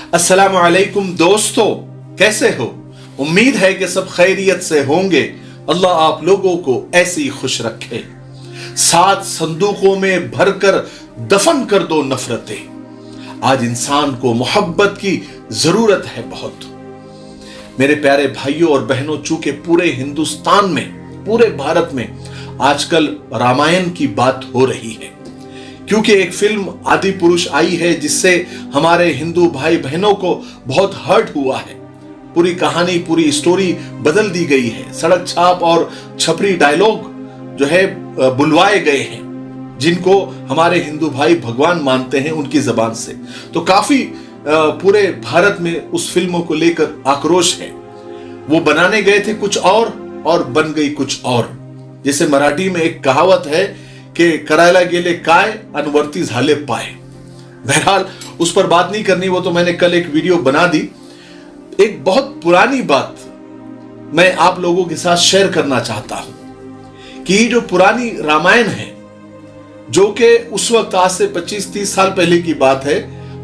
अस्सलामु अलैकुम दोस्तों, कैसे हो? उम्मीद है कि सब खैरियत से होंगे। अल्लाह आप लोगों को ऐसे ही खुश रखे। 7 संदूकों में भरकर दफन कर दो नफरतें। आज इंसान को मोहब्बत की जरूरत है बहुत। मेरे प्यारे भाइयों और बहनों, चूंकि पूरे हिंदुस्तान में, पूरे भारत में आजकल रामायण की बात हो रही है, क्योंकि एक फिल्म आदि पुरुष आई है जिससे हमारे हिंदू भाई बहनों को बहुत हर्ट हुआ है। पूरी कहानी, पूरी स्टोरी बदल दी गई है। सड़क छाप और छपरी डायलॉग जो है बुलवाए गए हैं, जिनको हमारे हिंदू भाई भगवान मानते हैं उनकी जबान से। तो काफी पूरे भारत में उस फिल्मों को लेकर आक्रोश है। वो बनाने गए थे कुछ और बन गई कुछ और। जैसे मराठी में एक कहावत है कि करायला गेले काय अनवर्ती झाले पाए। बहरहाल उस पर बात नहीं करनी, वो तो मैंने कल एक वीडियो बना दी। एक बहुत पुरानी बात मैं आप लोगों के साथ शेयर करना चाहता हूं कि जो पुरानी रामायण है, जो कि उस वक्त आज से 25-30 साल पहले की बात है,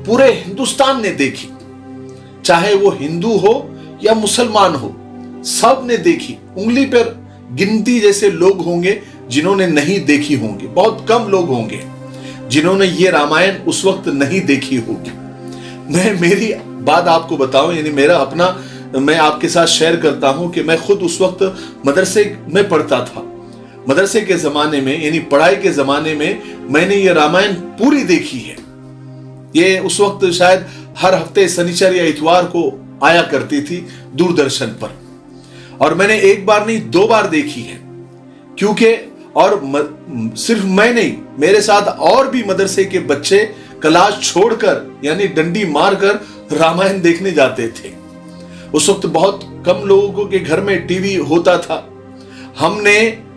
पूरे हिंदुस्तान ने देखी। चाहे वो हिंदू हो या मुसलमान हो, सब ने देखी। उंगली पर गिनती जैसे लोग होंगे जिन्होंने नहीं देखी होंगी। बहुत कम लोग होंगे जिन्होंने ये रामायण उस वक्त नहीं देखी होगी। मैं मेरी बात आपको बताऊं, यानी मेरा अपना मैं आपके साथ शेयर करता हूं कि मैं खुद उस वक्त मदरसे में पढ़ता था। मदरसे के जमाने में, यानी पढ़ाई के जमाने में, मैंने ये रामायण पूरी देखी है। ये उस वक्त शायद हर हफ्ते शनिचर या इतवार को आया करती थी दूरदर्शन पर, और मैंने एक बार नहीं 2 बार देखी है। क्योंकि और सिर्फ मैं नहीं, मेरे साथ और भी मदरसे के बच्चे क्लास छोड़कर, यानी डंडी मारकर रामायण देखने जाते थे। उस वक्त बहुत कम लोगों के घर में टीवी होता था। हमने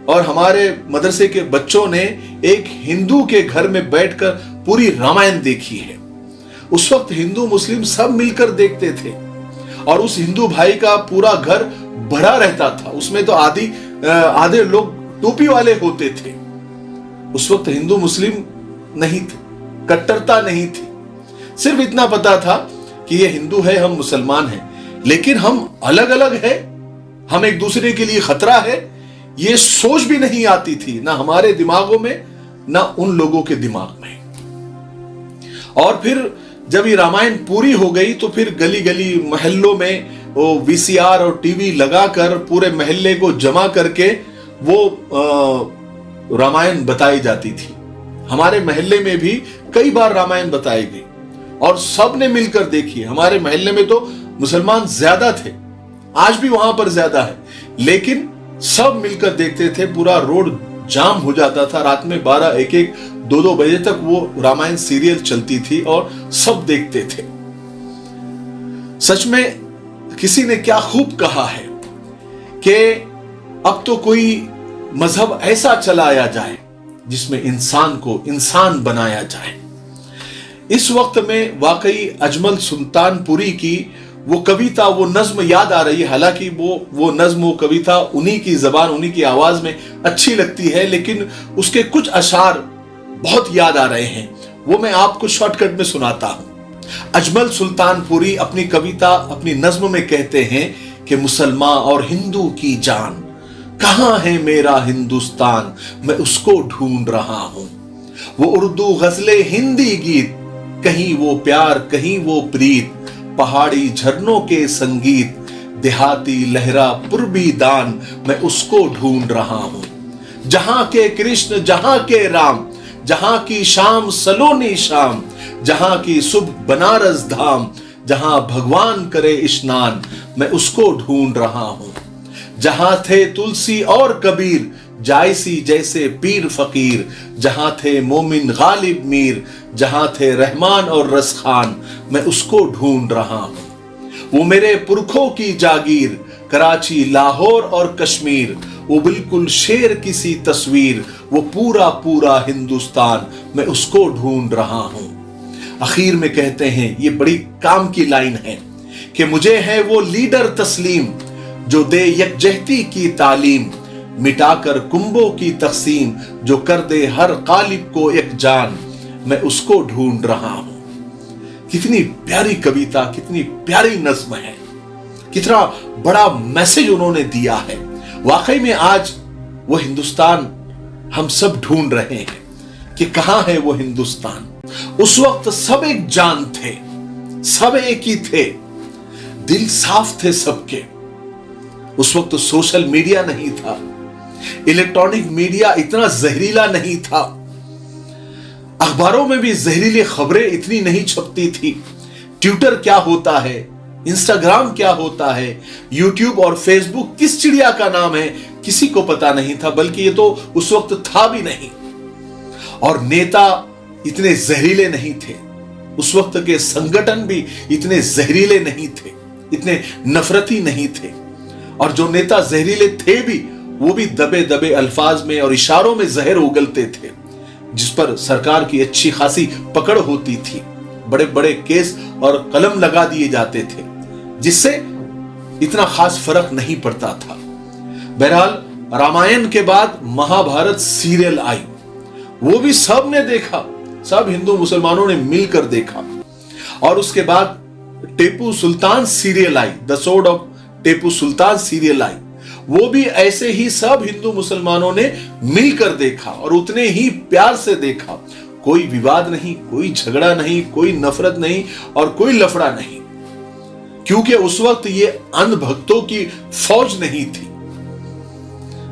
और हमारे मदरसे के बच्चों ने एक हिंदू के घर में बैठकर पूरी रामायण देखी है। उस वक्त हिंदू मुस्लिम सब मिलकर देखते थे, और उस हिंदू भाई का पूरा घर भरा रहता था। उसमें तो आधे लोग टोपी वाले होते थे। उस वक्त हिंदू मुस्लिम नहीं थे, कट्टरता नहीं थी। सिर्फ इतना पता था कि ये हिंदू है, हम मुसलमान हैं, लेकिन हम अलग अलग है, हम एक दूसरे के लिए खतरा है, ये सोच भी नहीं आती थी, ना हमारे दिमागों में ना उन लोगों के दिमाग में। और फिर जब ये रामायण पूरी हो गई तो फिर गली गली मोहल्लों में वो वीसीआर और टीवी लगाकर पूरे मोहल्ले को जमा करके वो रामायण बताई जाती थी। हमारे मोहल्ले में भी कई बार रामायण बताई गई और सब ने मिलकर देखी। हमारे मोहल्ले में तो मुसलमान ज्यादा थे, आज भी वहां पर ज्यादा है, लेकिन सब मिलकर देखते थे। पूरा रोड जाम हो जाता था। रात में 12, 1, 2 बजे तक वो रामायण सीरियल चलती थी और सब देखते थे। सच में किसी ने क्या खूब कहा है कि अब तो कोई मजहब ऐसा चलाया जाए जिसमें इंसान को इंसान बनाया जाए। इस वक्त में वाकई अजमल सुल्तानपुरी की वो कविता, वो नज्म याद आ रही है। हालांकि वो नज्म, वो कविता उन्हीं की जबान, उन्हीं की आवाज में अच्छी लगती है, लेकिन उसके कुछ अशार बहुत याद आ रहे हैं। वो मैं आपको शॉर्टकट में सुनाता हूं। अजमल सुल्तानपुरी अपनी कविता, अपनी नज्म में कहते हैं कि मुसलमान और हिंदू की जान, कहां है मेरा हिंदुस्तान, मैं उसको ढूंढ रहा हूं। वो उर्दू गजले, हिंदी गीत, कहीं वो प्यार, कहीं वो प्रीत, पहाड़ी झरनों के संगीत, देहाती लहरा पूर्वी दान, मैं उसको ढूंढ रहा हूं। जहां के कृष्ण, जहां के राम, जहां की शाम सलोनी शाम, जहां की सुबह बनारस धाम, जहां भगवान करे स्नान, मैं उसको ढूंढ रहा हूं। जहां थे तुलसी और कबीर, जायसी जैसे पीर फकीर, जहां थे मोमिन गालिब मीर, जहां थे रहमान और रसखान, मैं उसको ढूंढ रहा हूं। वो मेरे पुरखों की जागीर, कराची, लाहौर और कश्मीर, वो बिल्कुल शेर किसी तस्वीर, वो पूरा पूरा हिंदुस्तान, मैं उसको ढूंढ रहा हूं। आखिर में कहते हैं, ये बड़ी काम की लाइन है, कि मुझे है वो लीडर तस्लीम जो दे यकजहती की तालीम, मिटाकर कुंभों की तकसीम, जो कर दे हर कालिब को एक जान, मैं उसको ढूंढ रहा हूं। कितनी प्यारी कविता, कितनी प्यारी नज्म है, कितना बड़ा मैसेज उन्होंने दिया है। वाकई में आज वो हिंदुस्तान हम सब ढूंढ रहे हैं कि कहां है वो हिंदुस्तान। उस वक्त सब एक जान थे, सब एक ही थे, दिल साफ थे सबके। उस वक्त तो सोशल मीडिया नहीं था, इलेक्ट्रॉनिक मीडिया इतना जहरीला नहीं था, अखबारों में भी जहरीली खबरें इतनी नहीं छपती थी। ट्विटर क्या होता है, इंस्टाग्राम क्या होता है, यूट्यूब और फेसबुक किस चिड़िया का नाम है, किसी को पता नहीं था, बल्कि ये तो उस वक्त था भी नहीं। और नेता इतने जहरीले नहीं थे, उस वक्त के संगठन भी इतने जहरीले नहीं थे, इतने नफरती नहीं थे। और जो नेता जहरीले थे भी, वो भी दबे दबे अल्फाज में और इशारों में जहर उगलते थे, जिस पर सरकार की अच्छी खासी पकड़ होती थी। बड़े बड़े केस और कलम लगा दिए जाते थे, जिससे इतना खास फर्क नहीं पड़ता था। बहरहाल रामायण के बाद महाभारत सीरियल आई, वो भी सब ने देखा, सब हिंदू मुसलमानों ने मिलकर देखा। और उसके बाद टीपू सुल्तान सीरियल आई, the sword of Tipu Sultan serial आई, वो भी ऐसे ही सब हिंदू मुसलमानों ने मिलकर देखा और उतने ही प्यार से देखा। कोई विवाद नहीं, कोई झगड़ा नहीं, कोई नफरत नहीं और कोई लफड़ा नहीं, क्योंकि उस वक्त ये अंधभक्तों की फौज नहीं थी।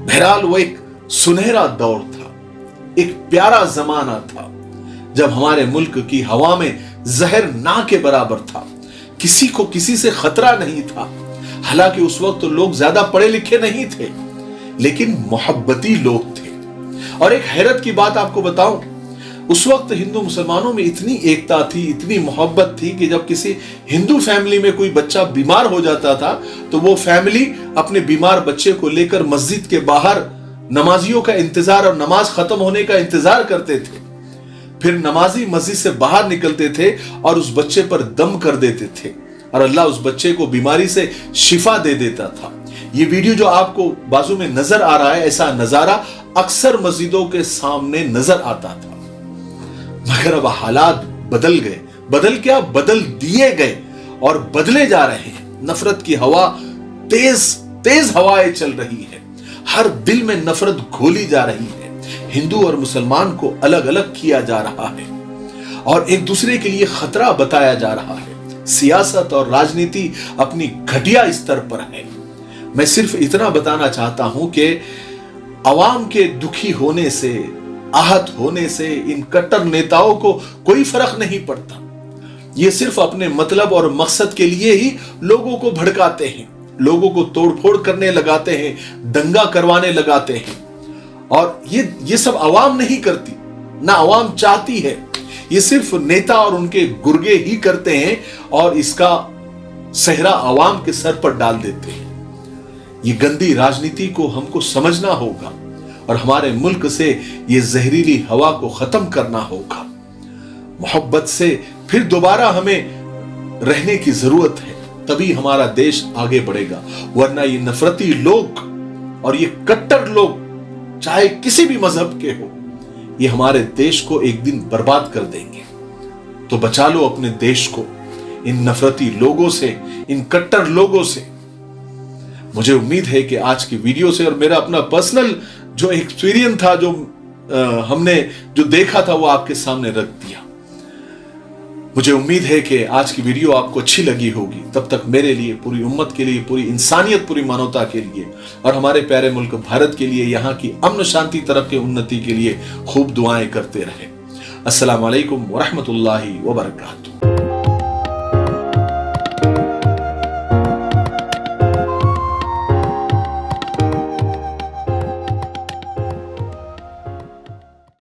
बहरहाल वो एक सुनहरा दौर था, एक प्यारा जमाना था, जब हमारे मुल्क की हवा में जहर ना के बराबर था, किसी को किसी से खतरा नहीं था। हालांकि उस वक्त तो लोग ज्यादा पढ़े लिखे नहीं थे, लेकिन मोहब्बती लोग थे। और एक हैरत की बात आपको बताऊं, उस वक्त हिंदू मुसलमानों में इतनी एकता थी, इतनी मोहब्बत थी कि जब किसी हिंदू फैमिली में कोई बच्चा बीमार हो जाता था, तो वो फैमिली अपने बीमार बच्चे को लेकर मस्जिद के बाहर नमाजियों का इंतजार और नमाज खत्म होने का इंतजार करते थे। फिर नमाजी मस्जिद से बाहर निकलते थे और उस बच्चे पर दम कर देते थे, और अल्लाह उस बच्चे को बीमारी से शिफा दे देता था। ये वीडियो जो आपको बाजू में नजर आ रहा है, ऐसा नजारा अक्सर मस्जिदों के सामने नजर आता था। मगर अब हालात बदल गए, बदल क्या, बदल दिए गए और बदले जा रहे हैं। नफरत की हवा, तेज तेज हवाएं चल रही है, हर दिल में नफरत घोली जा रही है। हिंदू और मुसलमान को अलग अलग किया जा रहा है और एक दूसरे के लिए खतरा बताया जा रहा है। सियासत और राजनीति अपनी घटिया स्तर पर है। मैं सिर्फ इतना बताना चाहता हूं कि अवाम के दुखी होने से, आहत होने से इन कट्टर नेताओं को कोई फर्क नहीं पड़ता। ये सिर्फ अपने मतलब और मकसद के लिए ही लोगों को भड़काते हैं, लोगों को तोड़फोड़ करने लगाते हैं, दंगा करवाने लगाते हैं। और ये सब अवाम नहीं करती, ना अवाम चाहती है, ये सिर्फ नेता और उनके गुर्गे ही करते हैं और इसका सहरा अवाम के सर पर डाल देते हैं। ये गंदी राजनीति को हमको समझना होगा और हमारे मुल्क से ये जहरीली हवा को खत्म करना होगा। मोहब्बत से फिर दोबारा हमें रहने की जरूरत है, तभी हमारा देश आगे बढ़ेगा। वरना ये नफरती लोग और ये कट्टर लोग, चाहे किसी भी मजहब के हो, ये हमारे देश को एक दिन बर्बाद कर देंगे। तो बचा लो अपने देश को इन नफरती लोगों से, इन कट्टर लोगों से। मुझे उम्मीद है कि आज की वीडियो से और मेरा अपना पर्सनल जो एक्सपीरियंस था, जो हमने जो देखा था, वो आपके सामने रख दिया। मुझे उम्मीद है कि आज की वीडियो आपको अच्छी लगी होगी। तब तक मेरे लिए, पूरी उम्मत के लिए, पूरी इंसानियत, पूरी मानवता के लिए और हमारे प्यारे मुल्क भारत के लिए, यहाँ की अमन शांति, तरक्की, उन्नति के लिए खूब दुआएं करते रहे। अस्सलाम वालेकुम व रहमतुल्लाहि व बरकातुहू।